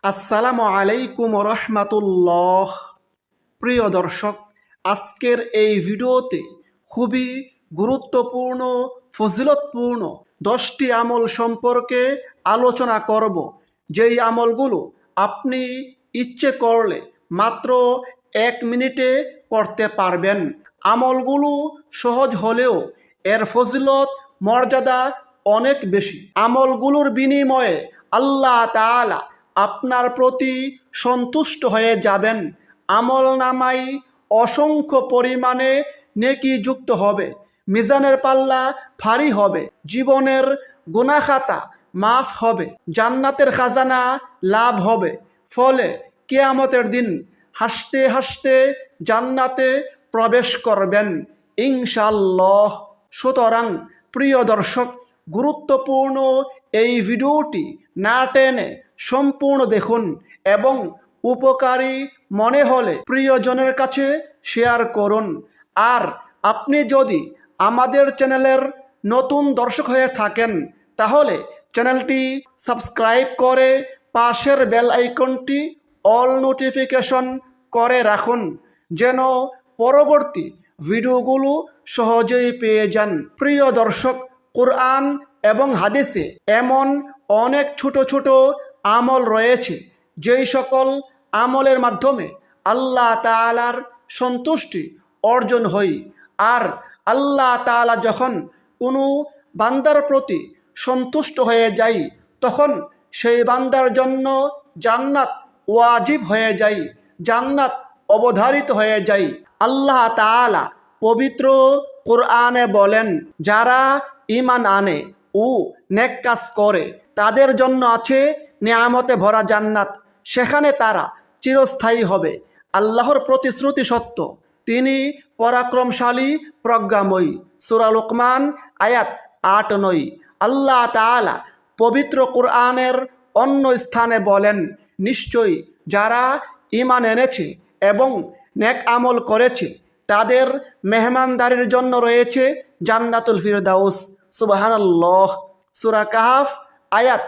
আসসালামু আলাইকুম রহমাতুল্লাহ। প্রিয় দর্শক, আজকের এই ভিডিওতে খুবই গুরুত্বপূর্ণ ফজিলতপূর্ণ 10টি আমল সম্পর্কে আলোচনা করব, যেই আমলগুলো আপনি ইচ্ছে করলে মাত্র 1 মিনিটে করতে পারবেন। আমলগুলো সহজ হলেও এর ফজিলত মর্যাদা অনেক বেশি। আমলগুলোর বিনিময়ে আল্লাহ তাআলা আপনার প্রতি সন্তুষ্ট হয়ে যাবেন। আমল নামাই অসংখ্য পরিমাণে নেকি যুক্ত হবে, মিজানের পাল্লা ভারী হবে, জীবনের গুনাহখাতা মাফ হবে, জান্নাতের খাজানা লাভ হবে। ফলে কিয়ামতের দিন হাসতে হাসতে জান্নাতে প্রবেশ করবেন ইনশাআল্লাহ। সুতরাং প্রিয় দর্শক, গুরুত্বপূর্ণ এই ভিডিওটি না টেনে সম্পূর্ণ দেখুন এবং উপকারী মনে হলে প্রিয়জনের কাছে শেয়ার করুন। আর আপনি যদি আমাদের চ্যানেলের নতুন দর্শক হয়ে থাকেন তাহলে চ্যানেলটি সাবস্ক্রাইব করে পাশের বেল আইকনটি অল নোটিফিকেশন করে রাখুন, যেন পরবর্তী ভিডিওগুলো সহজেই পেয়ে যান। প্রিয় দর্শক, কোরআন এবং হাদিসে এমন অনেক ছোট ছোট আমল রয়েছে যেই সকল আমলের মাধ্যমে আল্লাহ তাআলার সন্তুষ্টি অর্জন হয়। আর আল্লাহ তাআলা যখন কোনো বান্দার প্রতি সন্তুষ্ট হয়ে যায় তখন সেই বান্দার জন্য জান্নাত ওয়াজিব হয়ে যায়, জান্নাত অবধারিত হয়ে যায়। আল্লাহ তাআলা পবিত্র কোরআনে বলেন, যারা ঈমান আনে ও নেক কাজ করে তাদের জন্য আছে নিয়ামতে ভরা জান্নাত, সেখানে তারা চিরস্থায়ী হবে। আল্লাহর প্রতিশ্রুতি সত্য, তিনি পরাক্রমশালী প্রজ্ঞাময়ী। সূরা লুকমান আয়াত 8-9। আল্লাহ তাআলা পবিত্র কোরআনের অন্য স্থানে বলেন, নিশ্চয়ই যারা ঈমান এনেছে এবং নেক আমল করেছে তাদের মেহমানদারির জন্য রয়েছে জান্নাতুল ফিরদাউস। সুবহানাল্লাহ। সূরা কাহফ আয়াত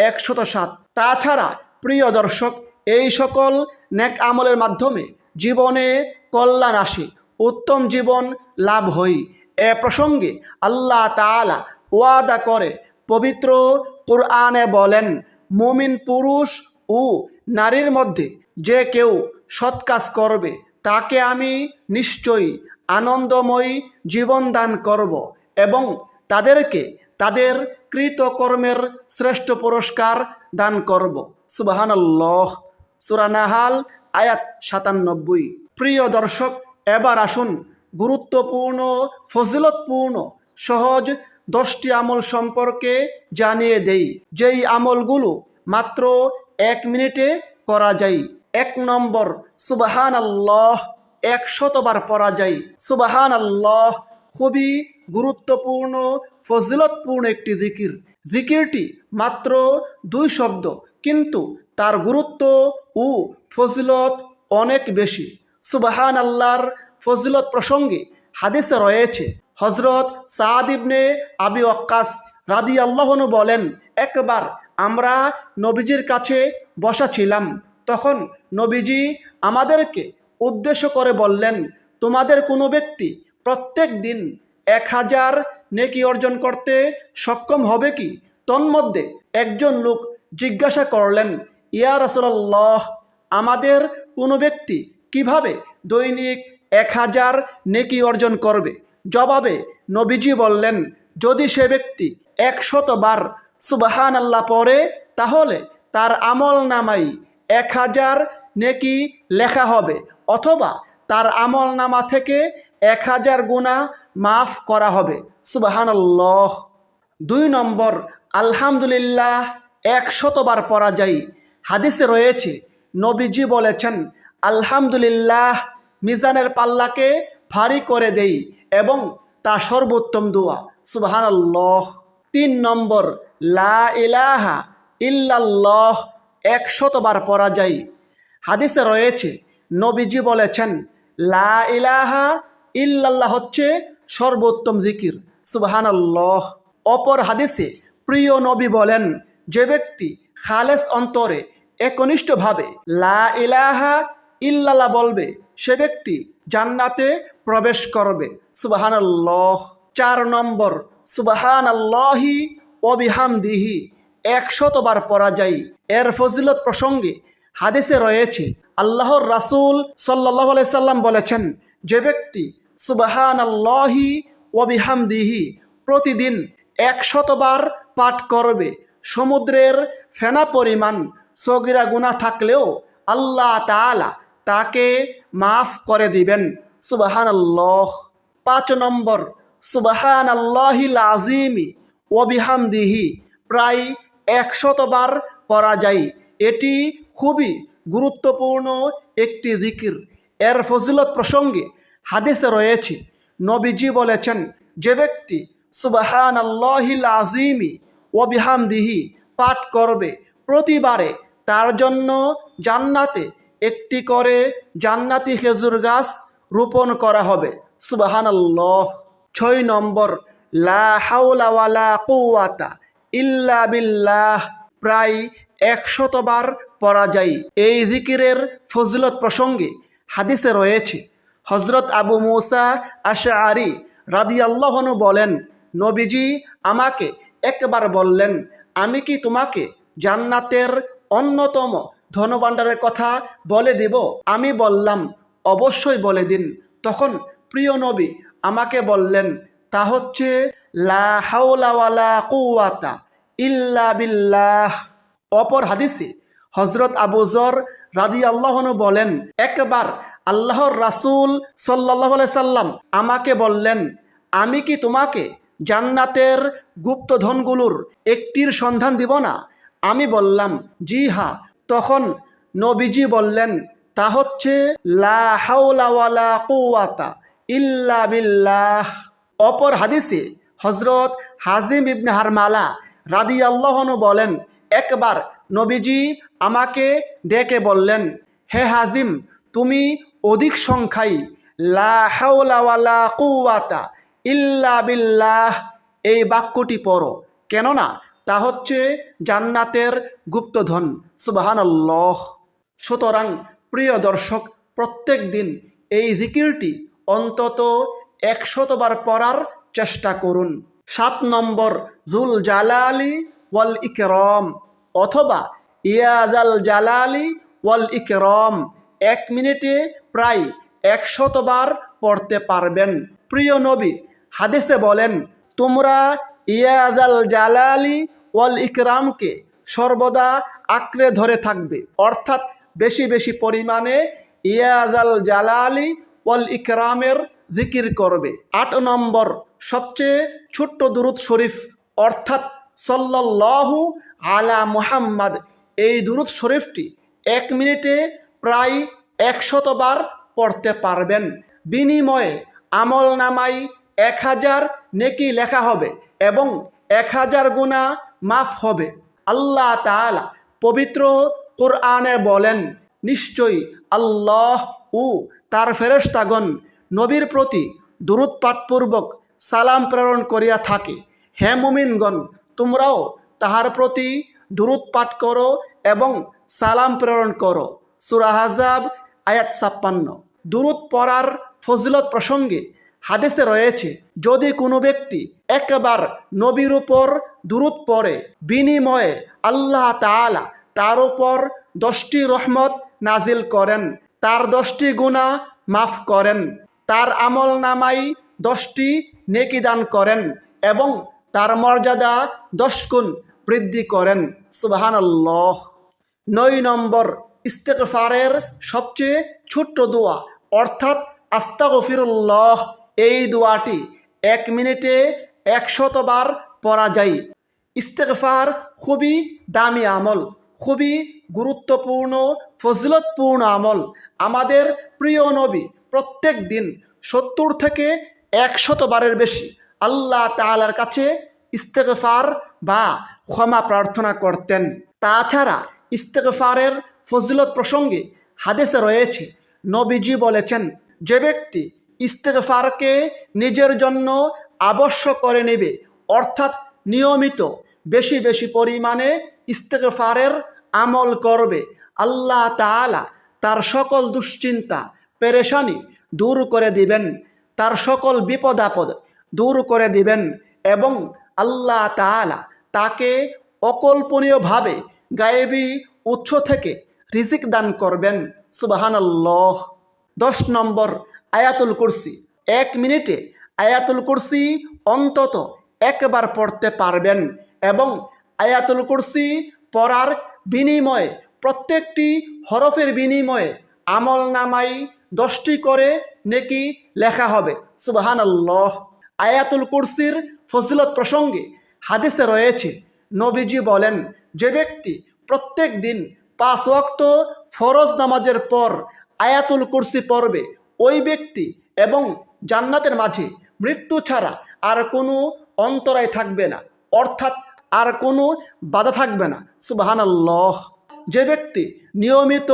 107। তাছাড়া প্রিয় দর্শক, এই সকল নেক আমলের মাধ্যমে জীবনে কল্যাণ আসে, উত্তম জীবন লাভ হয়। এ প্রসঙ্গে আল্লাহ তাআলা ওয়াদা করে পবিত্র কোরআনে বলেন, মুমিন পুরুষ ও নারীর মধ্যে যে কেউ সৎ কাজ করবে তাকে আমি নিশ্চয়ই আনন্দময়ী জীবন দান করব এবং তাদেরকে তাদের কৃতকর্মের শ্রেষ্ঠ পুরস্কার দান করব। সুবহানাল্লাহ। সূরা নাহাল আয়াত 97। প্রিয় দর্শক, এবার আসুন গুরুত্বপূর্ণ ফজিলতপূর্ণ সহজ 10টি আমল সম্পর্কে জানিয়ে দেই, যেই আমলগুলো মাত্র 1 মিনিটে করা যায়। 1 নম্বর, সুবহানাল্লাহ 100 বার পড়া যায়। সুবহানাল্লাহ খুবই গুরুত্বপূর্ণ ফজিলতপূর্ণ একটি জিকির। জিকিরটি মাত্র 2 শব্দ, কিন্তু তার গুরুত্ব ও ফজিলত অনেক বেশি। সুবহানাল্লাহর ফজিলত প্রসঙ্গে হাদিসে রয়েছে, হযরত সাদ ইবনে আবি ওয়াক্কাস রাদিয়াল্লাহু আনহু বলেন, একবার আমরা নবীজির কাছে বসা ছিলাম, তখন নবীজি আমাদেরকে উদ্দেশ্য করে বললেন, তোমাদের কোনো ব্যক্তি প্রত্যেক দিন 1000 নেকি অর্জন করতে সক্ষম হবে কি? তন্মধ্যে একজন লোক জিজ্ঞাসা করলেন, ইয়া রাসূলুল্লাহ, আমাদের কোনো ব্যক্তি কিভাবে দৈনিক 1000 নেকি অর্জন করবে? জবাবে নবীজি বললেন, যদি সে ব্যক্তি 100 বার সুবহানাল্লাহ পড়ে তাহলে তার আমল নামাই 1000 নেকি লেখা হবে, অথবা তার আমল নামা থেকে 1000 গুনাহ মাফ করা হবে। সুবহানাল্লাহ। 2 নম্বর, আলহামদুলিল্লাহ 100 বার পড়া যায়। হাদিসে রয়েছে, নবীজি বলেছেন, আলহামদুলিল্লাহ মিজানের পাল্লাকে ভারী করে দেই এবং তা সর্বোত্তম দোয়া। সুবহানাল্লাহ। 3 নম্বর, লা ইলাহা ইল্লাল্লাহ 100 বার পড়া যায়। হাদিসে রয়েছে, নবীজি বলেছেন, লা ইলাহা ইল্লাল্লাহ হচ্ছে সর্বোত্তম জিকির। সুবহানাল্লাহ। অপর হাদিসে প্রিয় নবী বলেন, যে ব্যক্তি খালেস অন্তরে একনিষ্ঠভাবে লা ইলাহা ইল্লাল্লাহ বলবে, সে ব্যক্তি জান্নাতে প্রবেশ করবে। সুবহানাল্লাহ। 4 নম্বর, সুবহানাল্লাহি ওয়া বিহামদিহি 100 বার পড়া যায়। এর ফজিলত প্রসঙ্গে হাদিসে রয়েছে, আল্লাহর রাসূল সাল্লাল্লাহু আলাইহি সাল্লাম বলেছেন, যে ব্যক্তি সুবহানাল্লাহি ওয়া বিহামদিহি প্রতিদিন 100 বার পাঠ করবে, সমুদ্রের ফেনা পরিমাণ সগীরা গুনাহ থাকলেও আল্লাহ তাআলা তাকে মাফ করে দিবেন। সুবহানাল্লাহ। 5 নম্বর, সুবহানাল্লাহিল আযীমি ওয়া বিহামদিহি প্রায় 100 বার পড়া যায়। এটি খুবই গুরুত্বপূর্ণ একটি জিকির। এর ফজিলত প্রসঙ্গে হাদিসে রয়েছে, নবীজি বলেছেন, যে ব্যক্তি সুবহানাল্লাহিল আযীমি ওয়া বিহামদিহি পাঠ করবে, প্রতিবারে তার জন্য জান্নাতে একটি করে জান্নাতি খেজুর গাছ রোপণ করা হবে। সুবহানাল্লাহ। 6 নম্বর, লা হাওলা ওয়ালা কুওয়াতা ইল্লা বিল্লাহ প্রায় 100 বার পড়া যায়। এই জিকিরের ফজিলত প্রসঙ্গে হাদিসে রয়েছে, হযরত আবু মুসা আশআরী রাদিয়াল্লাহু আনহু বলেন, নবীজি আমাকে একবার বললেন, আমি কি তোমাকে জান্নাতের অন্যতম ধনভাণ্ডারের কথা বলে দিব? আমি বললাম, অবশ্যই বলে দিন। তখন প্রিয় নবী আমাকে বললেন, তা হচ্ছে লা হাওলা ওয়ালা কুওয়াতা ইল্লা বিল্লাহ। অপর হাদিসে হযরত আবু যর রাদিয়াল্লাহু আনহু বলেন, একবার আল্লাহর রাসূল সাল্লাল্লাহু আলাইহি সাল্লাম আমাকে বললেন, আমি কি তোমাকে জান্নাতের গুপ্তধনগুলোর একটির সন্ধান দিব না? আমি বললাম, জি হ্যাঁ। তখন নবীজি বললেন, তা হচ্ছে লা হাওলা ওয়ালা কুওয়াতা ইল্লা বিল্লাহ। অপর হাদিসে হযরত হাজিম ইবনে হারমালা রাদিয়াল্লাহু আনহু বলেন, একবার নবীজি আমাকে ডেকে বললেন, হে হাজিম, তুমি অধিক সংখ্যায় লা হাওলা ওয়ালা কুওয়াতা ইল্লা বিল্লাহ এই বাক্যটি পড়ো, কেননা তা হচ্ছে জান্নাতের গুপ্তধন। সুবহানাল্লাহ। সুতরাং প্রিয় দর্শক, প্রত্যেক দিন এই জিকিরটি অন্তত 100 বার পড়ার চেষ্টা করুন। 7 নম্বর, যুল জালালি ওয়াল ইকরাম অথবা ইয়া যাল জালালি ওয়াল ইকরাম 1 মিনিটে প্রায় 100 বার পড়তে পারবেন। প্রিয় নবী হাদিসে বলেন, তোমরা ইয়া যাল জালালি ওয়াল ইকরামকে সর্বদা আঁকড়ে ধরে থাকবে, অর্থাৎ বেশি বেশি পরিমাণে ইয়া যাল জালালি ওয়াল ইকরামের জিকির করবে। 8 নম্বর, সবচেয়ে ছোট্ট দুরূদ শরীফ অর্থাৎ সাল্লাল্লাহু আলা মুহাম্মাদ এই দুরূদ শরীফটি 1 মিনিটে প্রায় 100 বার পড়তে পারবেন। বিনিময়ে আমল নামাই 1000 নেকি লেখা হবে এবং 1000 গুনাহ মাফ হবে। আল্লাহ তাআলা পবিত্র কোরআনে বলেন, নিশ্চয়ই আল্লাহ ও তার ফেরেশতাগণ নবীর প্রতি দুরূদ পাঠপূর্বক সালাম প্রেরণ করিয়া থাকে। হে মুমিনগণ, তোমরাও তাহার প্রতি দুরূদ পাঠ করো এবং সালাম প্রেরণ করো। সূরা আহজাব আয়াত 56। দুরূদ পড়ার ফজিলত প্রসঙ্গে হাদিসে রয়েছে, যদি কোনো ব্যক্তি একবার নবীর উপর দুরূদ পড়ে, বিনিময়ে আল্লাহ তাআলা তার উপর 10টি রহমত নাজিল করেন, তার 10টি গুনাহ মাফ করেন, তার আমল নামাই 10টি নেকি দান করেন এবং তার মর্যাদা 10 গুণ বৃদ্ধি করেন। সুবহানাল্লাহ। 9 নম্বর, ইস্তেগফারের সবচেয়ে ছোট্ট দোয়া অর্থাৎ আস্তাগফিরুল্লাহ এই দোয়াটি 1 মিনিটে 100 বার পড়া যায়। ইস্তেগফার খুবই দামি আমল, খুবই গুরুত্বপূর্ণ ফজিলতপূর্ণ আমল। আমাদের প্রিয় নবী প্রত্যেক দিন 70 থেকে 100 বারের বেশি আল্লাহ তাআলার কাছে ইস্তেগফার বা ক্ষমা প্রার্থনা করতেন। তাছাড়া ইস্তেগফারের ফজিলত প্রসঙ্গে হাদিসে রয়েছে, নবীজি বলেছেন, যে ব্যক্তি ইস্তেগফারকে নিজের জন্য আবশ্যক করে নেবে, অর্থাৎ নিয়মিত বেশি বেশি পরিমাণে ইস্তেগফারের আমল করবে আল্লাহ তাআলা তার সকল দুশ্চিন্তা পেরেশানি দূর করে দিবেন, তার সকল বিপদ আপদ দূর করে দিবেন এবং আল্লাহ তাআলা তাকে অকল্পনীয়ভাবে গায়েবী উৎস থেকে রিজিক দান করবেন। সুবহানাল্লাহ। 10 নম্বর আয়াতুল কুরসি। 1 মিনিটে আয়াতুল কুরসি অন্তত একবার পড়তে পারবেন এবং আয়াতুল কুরসি পড়ার বিনিময়ে প্রত্যেকটি হরফের বিনিময়ে আমল নামাই 10টি করে নেকি লেখা হবে। সুবহানাল্লাহ। আয়াতুল কুরসির ফজিলত প্রসঙ্গে হাদিসে রয়েছে, নবীজি বলেন, যে ব্যক্তি প্রত্যেক দিন 5 ওয়াক্ত ফরজ নামাজের পর আয়াতুল কুরসি পড়বে ওই ব্যক্তি এবং জান্নাতের মাঝে মৃত্যু ছাড়া আর কোনো অন্তরায় থাকবে না, অর্থাৎ আর কোনো বাধা থাকবে না। সুবহানাল্লাহ। যে ব্যক্তি নিয়মিত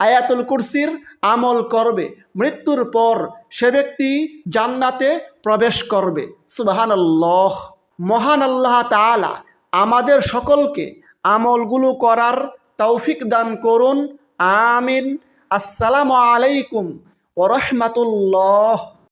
আয়াতুল কুরসির আমল করবে মৃত্যুর পর সে ব্যক্তি জান্নাতে প্রবেশ করবে। সুবহানাল্লাহ। মহান আল্লাহ তাআলা আমাদের সকলকে আমলগুলো করার তৌফিক দান করুন। আমিন। আসসালামু আলাইকুম ওয়া রাহমাতুল্লাহ।